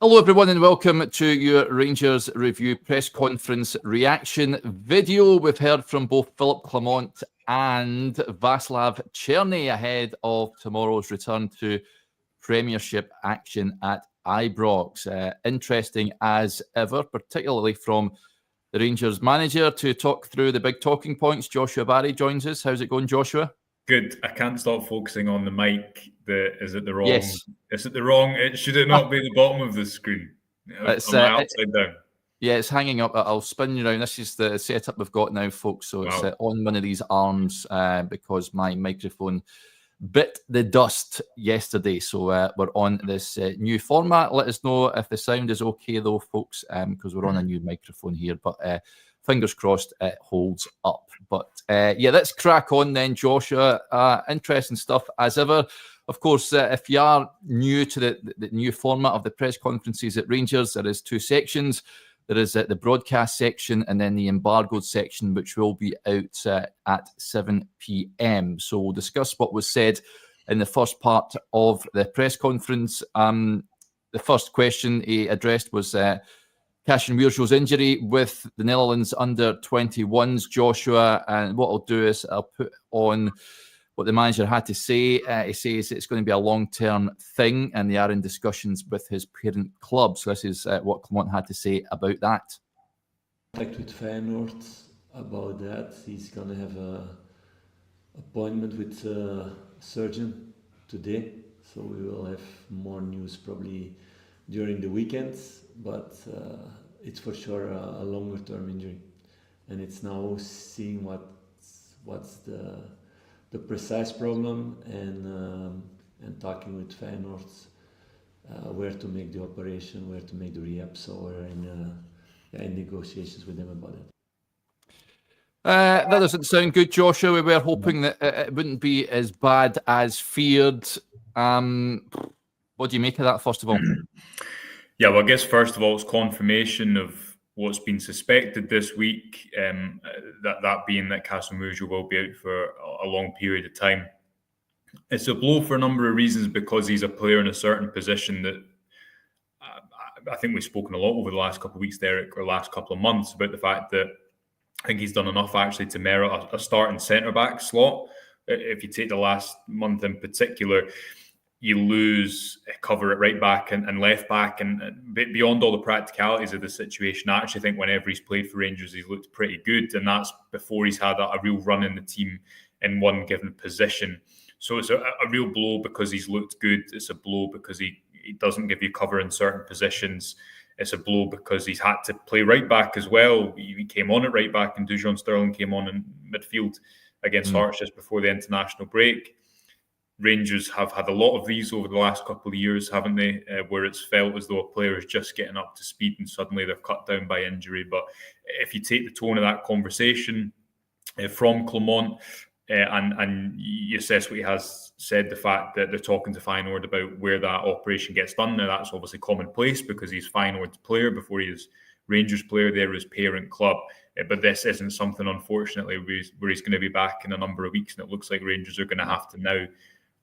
Hello everyone and welcome to your Rangers Review press conference reaction video. We've heard from both Philippe, Clement and Vaclav Cerny ahead of tomorrow's return to Premiership action at Ibrox. Interesting as ever, particularly from the Rangers manager, to talk through the big talking points. Joshua Barry joins us. How's it going, Joshua? Good. I can't stop focusing on the mic. Is it the wrong? Yes. Is it the wrong? Should it not be the bottom of the screen? Am I upside down? Yeah, it's hanging up. I'll spin you around. This is the setup we've got now, folks. So it's on one of these arms because my microphone bit the dust yesterday. So we're on this new format. Let us know if the sound is okay, though, folks, because we're on a new microphone here. But fingers crossed it holds up. But yeah, let's crack on then, Joshua. Interesting stuff as ever. Of course, if you are new to the new format of the press conferences at Rangers, there is two sections. There is the broadcast section and then the embargoed section, which will be out at 7 p.m. So we'll discuss what was said in the first part of the press conference. The first question he addressed was Kasanwirjo's injury with the Netherlands under-21s, Joshua. And what I'll do is I'll put on what the manager had to say. He says it's going to be a long-term thing and they are in discussions with his parent club. So this is what Clement had to say about that. Contact with Feyenoord about that. He's going to have an appointment with a surgeon today. So we will have more news probably during the weekends. But it's for sure a longer-term injury. And it's now seeing what's the precise problem and talking with Feyenoord where to make the operation, where to make the rehab. So we're in negotiations with them about it. That doesn't sound good, Joshua. We were hoping that it wouldn't be as bad as feared. What do you make of that, first of all? Yeah, well, I guess first of all, it's confirmation of what's been suspected this week, that being that Kasanwirjo will be out for a long period of time. It's a blow for a number of reasons because he's a player in a certain position that I think we've spoken a lot over the last couple of weeks, Derek, or last couple of months, about the fact that I think he's done enough actually to merit a starting centre-back slot. If you take the last month in particular, you lose cover at right back and left back, and beyond all the practicalities of the situation, I actually think whenever he's played for Rangers, he's looked pretty good, and that's before he's had a real run in the team in one given position. So it's a real blow because he's looked good. It's a blow because he doesn't give you cover in certain positions. It's a blow because he's had to play right back as well. He came on at right back, and Dujon Sterling came on in midfield against Hearts just before the international break. Rangers have had a lot of these over the last couple of years, haven't they? Where it's felt as though a player is just getting up to speed and suddenly they're cut down by injury. But if you take the tone of that conversation from Clement and you assess what he has said, the fact that they're talking to Feyenoord about where that operation gets done, now that's obviously commonplace because he's Feyenoord's player before he is Rangers player. They're his parent club. But this isn't something, unfortunately, where he's going to be back in a number of weeks. And it looks like Rangers are going to have to now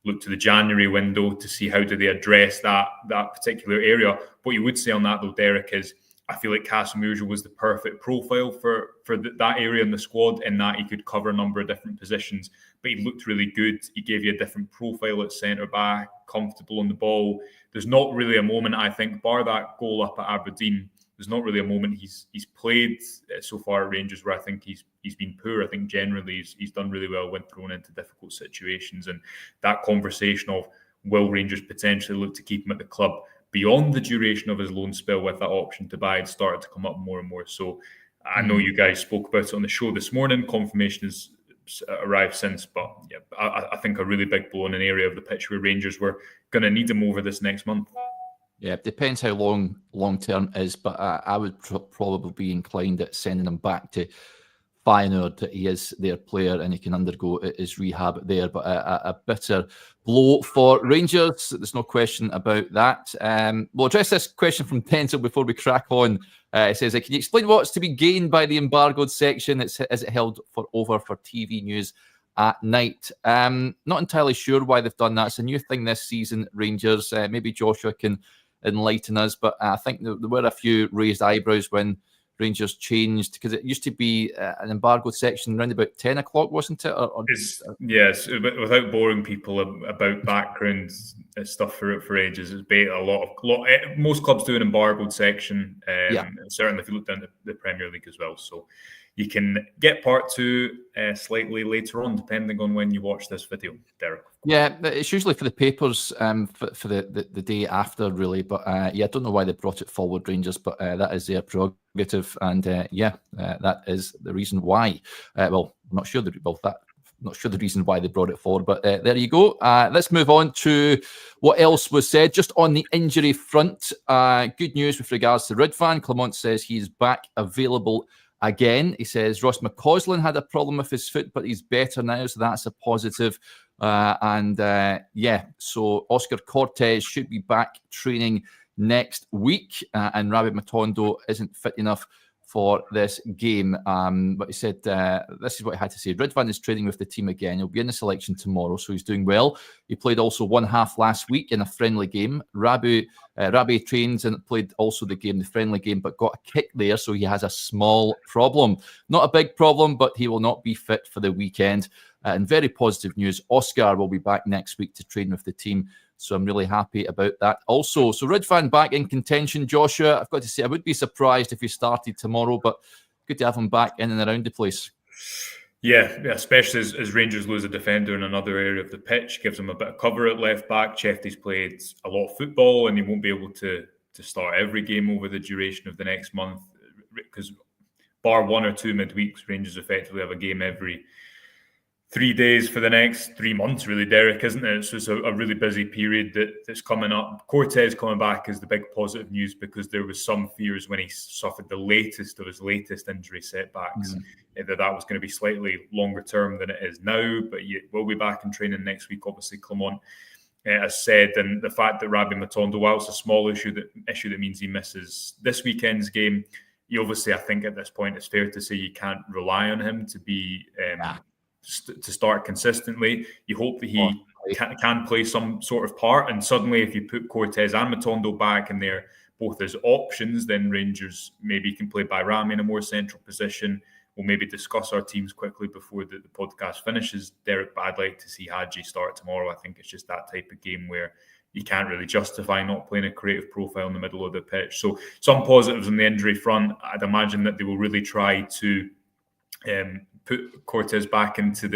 look to the January window to see how do they address that particular area. What you would say on that, though, Derek, is I feel like Kasanwirjo was the perfect profile for that area in the squad, in that he could cover a number of different positions, but he looked really good. He gave you a different profile at centre-back, comfortable on the ball. There's not really a moment, I think, bar that goal up at Aberdeen, there's not really a moment he's played so far at Rangers where I think he's been poor. I think generally he's done really well when thrown into difficult situations. And that conversation of will Rangers potentially look to keep him at the club beyond the duration of his loan spell with that option to buy had started to come up more and more. So I know you guys spoke about it on the show this morning. Confirmation has arrived since, but yeah, I think a really big blow in an area of the pitch where Rangers were going to need him over this next month. Yeah, it depends how long term is, but I would probably be inclined at sending him back to Feyenoord. He is their player and he can undergo his rehab there. But a bitter blow for Rangers. There's no question about that. We'll address this question from Denzel before we crack on. It says, can you explain what's to be gained by the embargoed section? Is it held over for TV news at night? Not entirely sure why they've done that. It's a new thing this season, Rangers. Maybe Joshua can enlighten us. But I think there were a few raised eyebrows when Rangers changed, because it used to be an embargoed section around about 10 o'clock, wasn't it? Yes, without boring people about background stuff for ages, it's most clubs do an embargoed section. Certainly if you look down the Premier League as well. So you can get part 2 slightly later on, depending on when you watch this video, Derek. Yeah, it's usually for the papers for the day after, really. But I don't know why they brought it forward, Rangers, but that is their prerogative. And that is the reason why. I'm not sure the reason why they brought it forward, but there you go. Let's move on to what else was said. Just on the injury front, good news with regards to Ridvan. Clement says he's back available again. He says Ross McCausland had a problem with his foot, but he's better now, so that's a positive. So Oscar Cortez should be back training next week, and Rabbit Matondo isn't fit enough for this game. But he said this is what he had to say. Ridvan is training with the team again. He'll be in the selection tomorrow, so he's doing well. He played also one half last week in a friendly game. Rabi trains and played also the friendly game, but got a kick there, so he has a small problem. Not a big problem, but he will not be fit for the weekend. And very positive news, Oscar will be back next week to train with the team. So I'm really happy about that also. So Ridvan back in contention. Joshua, I've got to say, I would be surprised if he started tomorrow, but good to have him back in and around the place. Yeah, especially as Rangers lose a defender in another area of the pitch, gives him a bit of cover at left back. Chefty's played a lot of football and he won't be able to start every game over the duration of the next month, because bar 1 or 2 midweeks, Rangers effectively have a game every 3 days for the next 3 months, really, Derek, isn't it? So it's a really busy period that's coming up. Cortez coming back is the big positive news, because there was some fears when he suffered the latest of his latest injury setbacks that was going to be slightly longer term than it is now. But he will be back in training next week, obviously, Clement has said. And the fact that Rabi Matondo, while it's a small issue that means he misses this weekend's game, I think at this point it's fair to say you can't rely on him to be... to start consistently. You hope that he can play some sort of part, and suddenly if you put Cortez and Matondo back and they're both as options, then Rangers maybe can play Bayrami in a more central position. We'll maybe discuss our teams quickly before the podcast finishes, Derek, but I'd like to see Hadji start tomorrow. I think it's just that type of game where you can't really justify not playing a creative profile in the middle of the pitch. So some positives on the injury front. I'd imagine that they will really try to put Cortez back into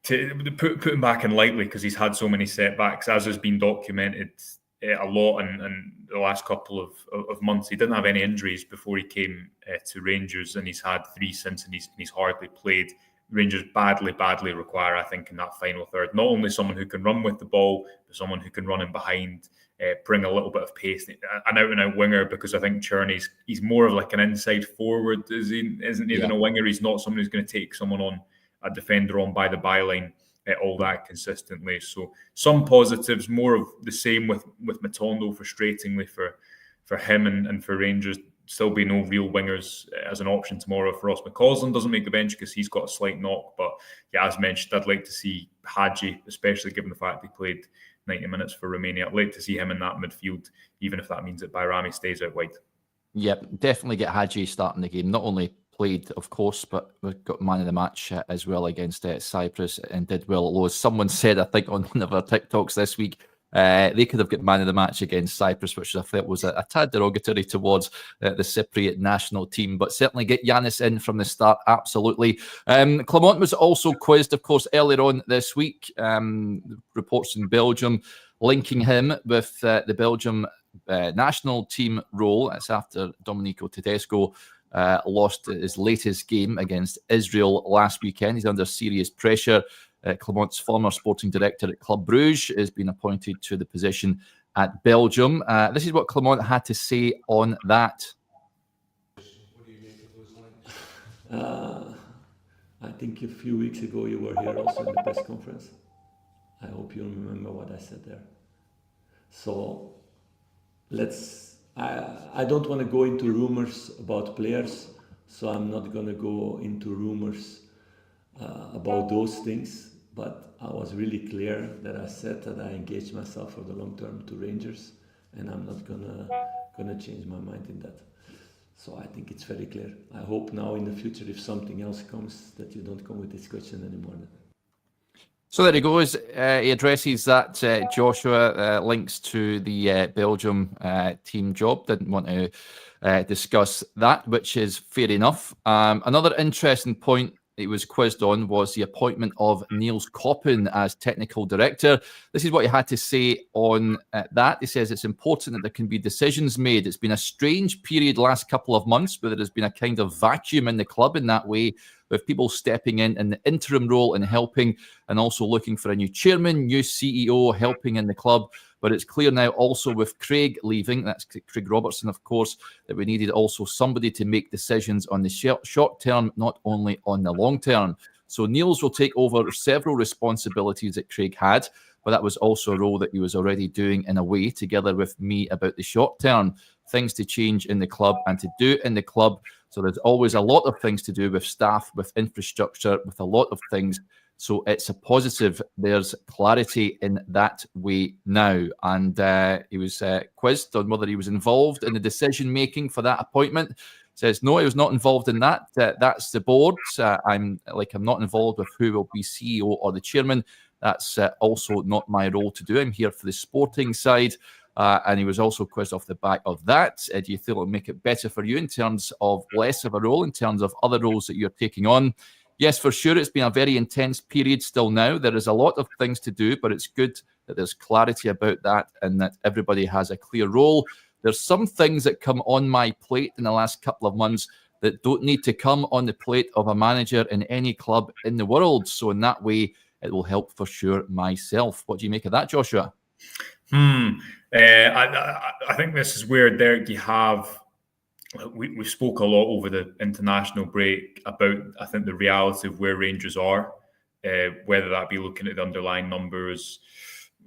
put him back in lightly, because he's had so many setbacks, as has been documented a lot in the last couple of months. He didn't have any injuries before he came to Rangers, and he's had 3 since, and he's hardly played. Rangers badly require, I think, in that final third, not only someone who can run with the ball, but someone who can run in behind, bring a little bit of pace, an out-and-out winger, because I think Cerny's he's more of like an inside forward, isn't even a winger. He's not someone who's going to take someone on, a defender on by the byline all that consistently. So some positives, more of the same with Matondo, frustratingly for him and for Rangers. Still be no real wingers as an option tomorrow if Ross McCausland doesn't make the bench, because he's got a slight knock. But yeah, as mentioned, I'd like to see Hadji, especially given the fact he played 90 minutes for Romania. I'd like to see him in that midfield, even if that means that Bayrami stays out wide. Yep, definitely get Hadji starting the game. Not only played, of course, but we've got man of the match as well against Cyprus, and did well. Although, as someone said, I think on one of our TikToks this week, they could have got man of the match against Cyprus, which I felt was a tad derogatory towards the Cypriot national team. But certainly get Yanis in from the start, absolutely. Clement was also quizzed, of course, earlier on this week. Reports in Belgium linking him with the Belgium national team role. That's after Domenico Tedesco lost his latest game against Israel last weekend. He's under serious pressure. Clement's former sporting director at Club Brugge has been appointed to the position at Belgium. This is what Clement had to say on that. What do you make of those lines? I think a few weeks ago you were here also in the press conference. I hope you remember what I said there. So I don't want to go into rumors about players, so I'm not going to go into rumors about those things. But I was really clear that I said that I engaged myself for the long term to Rangers, and I'm not gonna change my mind in that. So I think it's very clear. I hope now in the future, if something else comes, that you don't come with this question anymore. So there he goes. He addresses that Joshua links to the Belgium team job. Didn't want to discuss that, which is fair enough. Another interesting point he was quizzed on was the appointment of Niels Koppen as technical director. This is what he had to say on that. He says it's important that there can be decisions made. It's been a strange period last couple of months where there has been a kind of vacuum in the club in that way, with people stepping in the interim role and helping, and also looking for a new chairman, new CEO, helping in the club. But it's clear now also with Craig leaving, that's Craig Robertson, of course, that we needed also somebody to make decisions on the short term, not only on the long term. So Niels will take over several responsibilities that Craig had, but that was also a role that he was already doing in a way, together with me, about the short term, things to change in the club and to do in the club. So there's always a lot of things to do with staff, with infrastructure, with a lot of things. So it's a positive. There's clarity in that way now. And he was quizzed on whether he was involved in the decision-making for that appointment. Says, no, he was not involved in that. That's the board. I'm not involved with who will be CEO or the chairman. That's also not my role to do. I'm here for the sporting side. And he was also quizzed off the back of that. Do you feel it'll make it better for you in terms of less of a role, in terms of other roles that you're taking on? Yes, for sure. It's been a very intense period still now. There is a lot of things to do, but it's good that there's clarity about that and that everybody has a clear role. There's some things that come on my plate in the last couple of months that don't need to come on the plate of a manager in any club in the world. So in that way, it will help for sure myself. What do you make of that, Joshua? I think this is where, Derek, you have... We spoke a lot over the international break about, I think, the reality of where Rangers are, whether that be looking at the underlying numbers.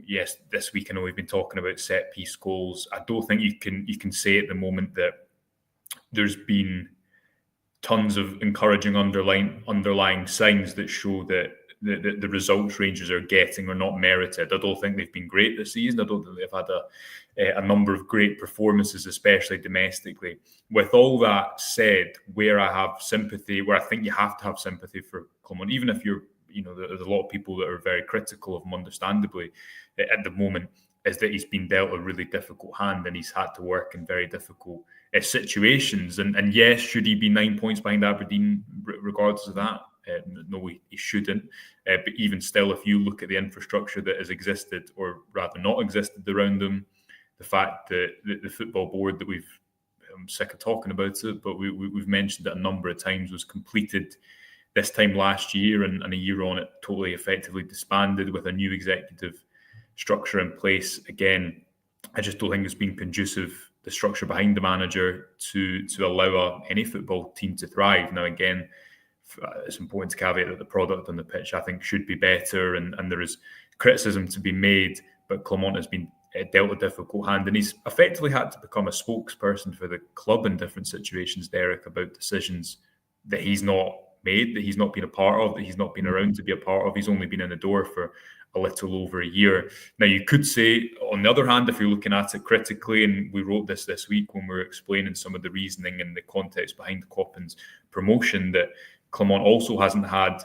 Yes, this week I know we've been talking about set piece goals. I don't think you can say at the moment that there's been tons of encouraging underlying signs that show that the results Rangers are getting are not merited. I don't think they've been great this season. I don't think they've had a number of great performances, especially domestically. With all that said, where I have sympathy, where I think you have to have sympathy for Clement, even if there's a lot of people that are very critical of him, understandably, at the moment, is that he's been dealt a really difficult hand and he's had to work in very difficult situations. And yes, should he be 9 points behind Aberdeen, regardless of that? No, he shouldn't. But even still, if you look at the infrastructure that has existed, or rather not existed around them, the fact that the football board that I'm sick of talking about it, but we've mentioned it a number of times, was completed this time last year, and a year on it totally effectively disbanded with a new executive structure in place. Again, I just don't think it's been conducive, the structure behind the manager, to allow any football team to thrive. Now, again, it's important to caveat that the product on the pitch, I think, should be better, and there is criticism to be made, but Clement has been dealt a difficult hand, and he's effectively had to become a spokesperson for the club in different situations, Derek, about decisions that he's not made, that he's not been a part of, that he's not been around to be a part of. He's only been in the door for a little over a year. Now, you could say, on the other hand, if you're looking at it critically, and we wrote this week when we were explaining some of the reasoning and the context behind Koppen's promotion, that Clement also hasn't had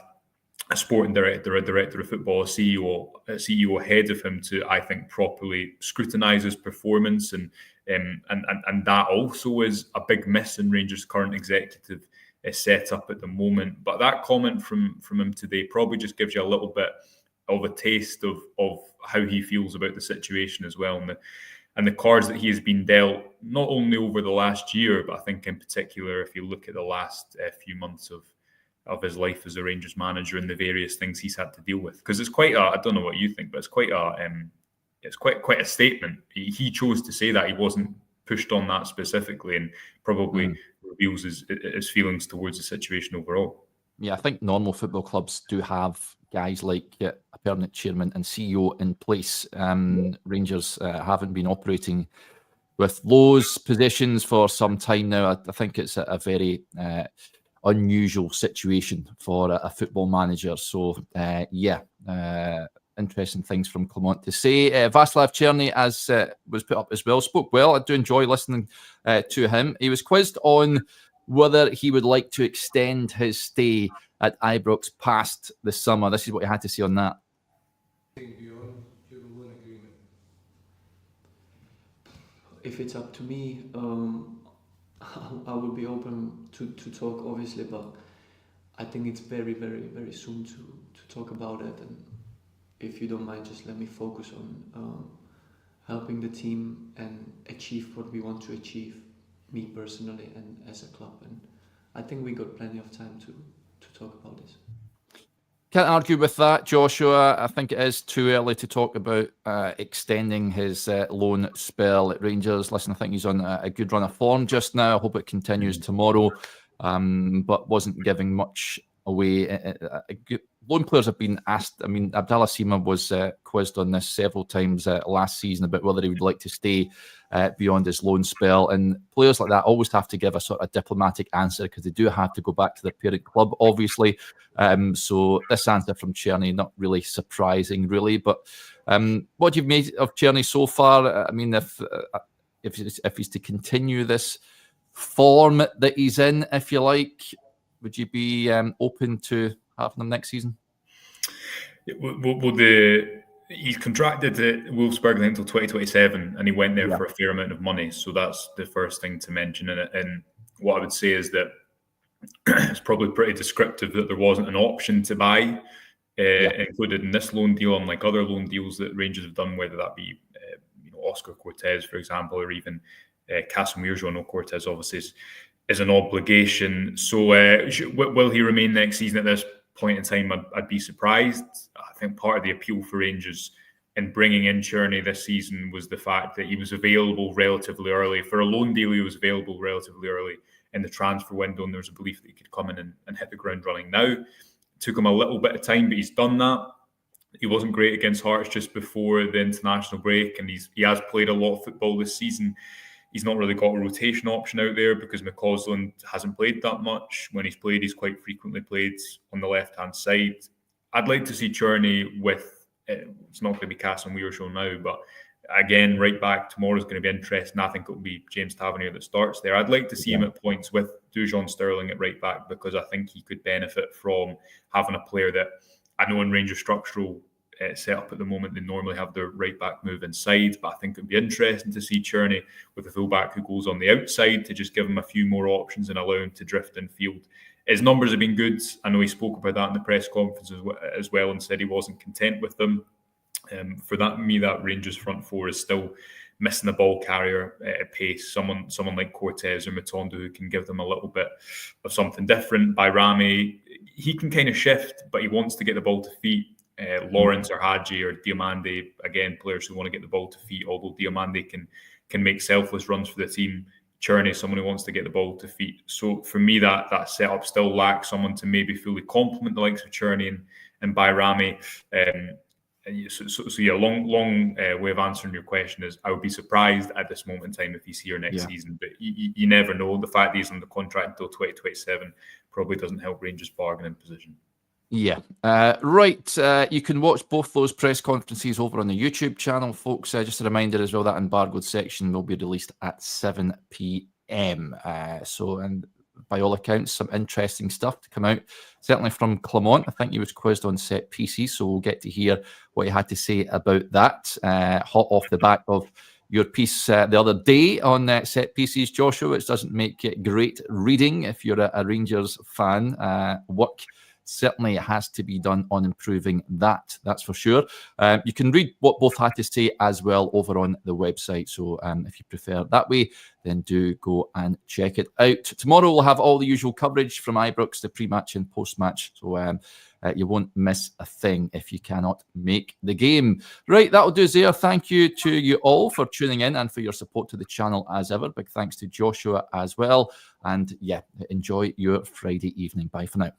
a sporting director, a director of football, a CEO ahead of him to, I think, properly scrutinise his performance, and that also is a big miss in Rangers' current executive set up at the moment. But that comment from him today probably just gives you a little bit of a taste of how he feels about the situation as well, and the cards that he has been dealt, not only over the last year, but I think in particular, if you look at the last few months of his life as a Rangers manager and the various things he's had to deal with. Because it's quite I don't know what you think, but it's quite a statement. He chose to say that. He wasn't pushed on that specifically, and probably reveals his feelings towards the situation overall. Yeah, I think normal football clubs do have guys like a permanent chairman and CEO in place. Rangers haven't been operating with those positions for some time now. I think it's a very unusual situation for a football manager. So, interesting things from Clement to say. Vaclav Cerny, as was put up as well, spoke well. I do enjoy listening to him. He was quizzed on whether he would like to extend his stay at Ibrox past the summer. This is what he had to say on that. If it's up to me, I will be open to talk, obviously, but I think it's very, very, very soon to talk about it. And if you don't mind, just let me focus on helping the team and achieve what we want to achieve, me personally and as a club. And I think we got plenty of time to talk about this. Can't argue with that, Joshua. I think it is too early to talk about extending his loan spell at Rangers. Listen, I think he's on a good run of form just now. I hope it continues tomorrow, but wasn't giving much away. Loan players have been asked. I mean, Abdallah Sima was quizzed on this several times last season about whether he would like to stay beyond his loan spell. And players like that always have to give a sort of diplomatic answer because they do have to go back to their parent club, obviously. So this answer from Cerny, not really surprising, really. But what you've made of Cerny so far, I mean, if he's to continue this form that he's in, if you like, would you be open to having him next season? Well, he's contracted at Wolfsburg until 2027, and he went there for a fair amount of money. So that's the first thing to mention in it. And what I would say is that it's probably pretty descriptive that there wasn't an option to buy included in this loan deal, unlike other loan deals that Rangers have done, whether that be Oscar Cortez, for example, or even Kasanwirjo. No, Cortez obviously is an obligation. So will he remain next season? At this point in time, I'd be surprised. I think part of the appeal for Rangers in bringing in Cerny this season was the fact that he was available relatively early. For a loan deal, he was available relatively early in the transfer window, and there was a belief that he could come in and hit the ground running. Now, it took him a little bit of time, but he's done that. He wasn't great against Hearts just before the international break, and he has played a lot of football this season. He's not really got a rotation option out there because McCausland hasn't played that much. When he's played, he's quite frequently played on the left-hand side. I'd like to see Cerny with, it's not going to be Kasanwirjo now, but again, right back tomorrow is going to be interesting. I think it'll be James Tavernier that starts there. I'd like to see him at points with Dujon Sterling at right back because I think he could benefit from having a player that I know in Rangers structural set up at the moment, they normally have their right back move inside, but I think it'd be interesting to see Cerny with a full back who goes on the outside to just give him a few more options and allow him to drift in field. His numbers have been good. I know he spoke about that in the press conference as well and said he wasn't content with them. For me, that Rangers front four is still missing a ball carrier at pace. Someone like Cortez or Matondo who can give them a little bit of something different. By Rami, he can kind of shift, but he wants to get the ball to feet. Lawrence or Hadji or Diomande, again, players who want to get the ball to feet, although Diomande can make selfless runs for the team. Cerny, someone who wants to get the ball to feet. So for me, that setup still lacks someone to maybe fully complement the likes of Cerny and Bayrami. So long way of answering your question is I would be surprised at this moment in time if he's here next season, but you never know. The fact that he's on the contract until 2027 probably doesn't help Rangers' bargaining position. Yeah. Right. You can watch both those press conferences over on the YouTube channel, folks. Just a reminder as well, that embargoed section will be released at 7 p.m. And by all accounts, some interesting stuff to come out, certainly from Clement. I think he was quizzed on set pieces, so we'll get to hear what he had to say about that. Hot off the back of your piece the other day on set pieces, Joshua, which doesn't make it great reading if you're a Rangers fan. Work certainly has to be done on improving that, that's for sure. You can read what both had to say as well over on the website. So if you prefer that way, then do go and check it out. Tomorrow we'll have all the usual coverage from Ibrox, the pre-match and post-match. So you won't miss a thing if you cannot make the game. Right, that'll do us there. Thank you to you all for tuning in and for your support to the channel as ever. Big thanks to Joshua as well. And yeah, enjoy your Friday evening. Bye for now.